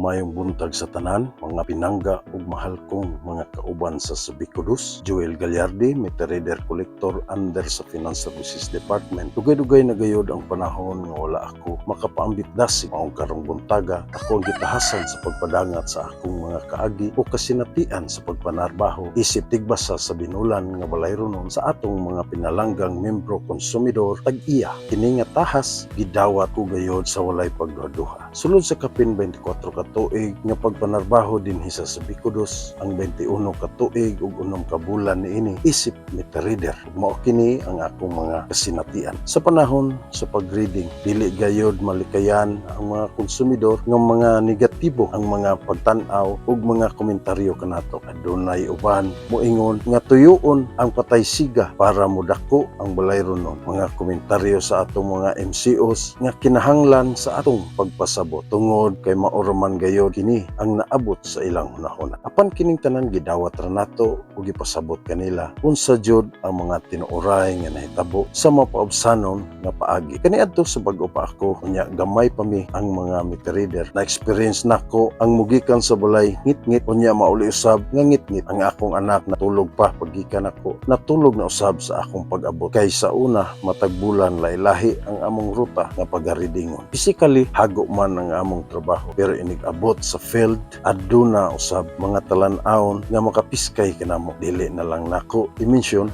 Mayong buntag sa tanan, mga pinangga ug mahal kong mga kauban sa Subicudus. Joel Gallardi, meter reader collector under sa Finance Services Department. Dugay-dugay na gayod ang panahon nga wala ako makapaambit dasig. Maong karong buntaga, ako ang gitahasan sa pagpadangat sa akong mga kaagi o kasinatian sa pagpanarbaho. Isip tigbasa sa binulan nga balayro nun sa atong mga pinalanggang membro konsumidor tag-iya. Kini nga tahas, gidawat ko gayod sa walay pagduha. Sulod sa kapin 24 katuig nga pagpanarbaho dinhi sa Subicudus, ang 21 katuig ug 6 ka bulan niini isip meter reader. Mao kini ang akong mga kasinatian. Sa panahon sa pag-reading, dili gayod malikayan ang mga konsumidor nga mga negatibo ang mga pagtan-aw ug mga komentaryo kanato. Adunay uban moingon nga tuyoon ang patay siga para modako ang balayro nun. Mga komentaryo sa atong mga MCOs nga kinahanglan sa atong pagpasabot tungod kay mauraman gayod kini ang naabot sa ilang hunahuna. Apan kining tanan gidawat ra nato ug gipasabot kanila unsa jud ang mga tinuoray nga nahitabo sa mapaubsanon nga paagi. Kaniadto sa bag-o pa ako unya gamay pa mi ang mga meter reader. Na experience nako ang mugikan sa balay ngit-ngit unya mauli usab nga ngit-ngit ang akong anak natulog pa paggikan ako. Natulog na usab sa akong pag-abot kay sa una matag bulan lahi-lahi ang among ruta nga pagaridingon. Physically hago man ang among trabaho pero inig-abot sa field aduna usab mga talan-awon nga makapiskay kanamo. Dili na lang nako i-mention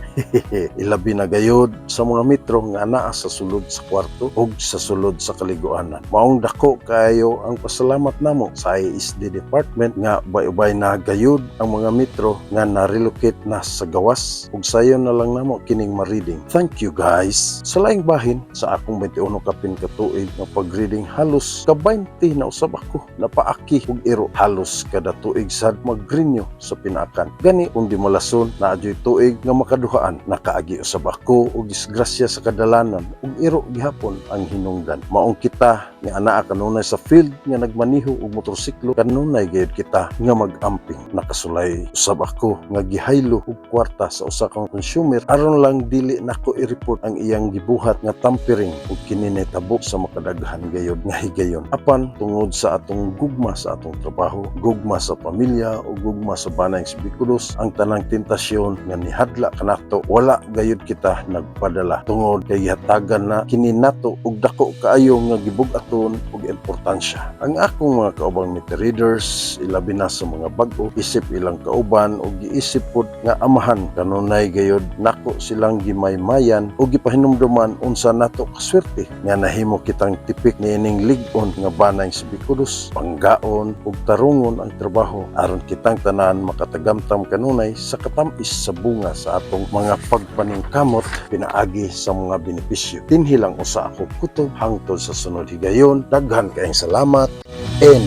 ilabi na gayod sa mga metro nga anaa sa sulod sa kwarto ug sa sulod sa kaliguanan. Maong dako kayo ang pasalamat namo sa ISD department nga ubay-ubay na gayud ang mga metro nga na-relocate na sa gawas ug sayon na lang namo kining ma-reading. Thank you guys. Sa laing bahin sa akong 21 kapin katuig nga pag-reading halos ka 20 na usab ako napaaki ug iro halos kada tuig sad magrinyo sa pinakan. Gani kung di malason na adyoy tuig nga makaduhaan nakaagi usab ako ug disgrasya sa kadalanan ug iro gihapon ang hinungdan. Maong kita nga anaa kanunay sa field nga nagmaniho og motorsiklo kanunay gayud kita nga mag-amping. Nakasulay usab ako nga gihaylo og kwarta sa usa ka consumer aron lang dili nako i-report ang iyang gibuhat nga tampering ug kini nahitabo sa makadaghan gayud nga higayon. Apan tungod sa atong gugma sa atong trabaho, gugma sa pamilya o gugma sa banay Subicudus, ang tanang tentasyon nga nihadla kanato wala gayud kita nagpadala tungod kay gihatagan na kini nato og dako kaayo nga gibug-aton og importansya. Ang akong mga kaubang meter readers ilabi na sa mga bag-o isip ilang kauban og giisip pod nga amahan kanunay gayud nako silang gimaymayan o gipahinumduman unsa nato kaswerte nga nahimo kitang tipik niining lig-on nga banay Subicudus, panggaon ug tarungon ang trabaho aron kitang tanan makatagamtam kanunay sa katamis sa bunga sa atong mga pagpaningkamot pinaagi sa mga benepisyo. Dinhi lang usa ako kutob hangtod sa sunod higayon. Daghan kaayong salamat and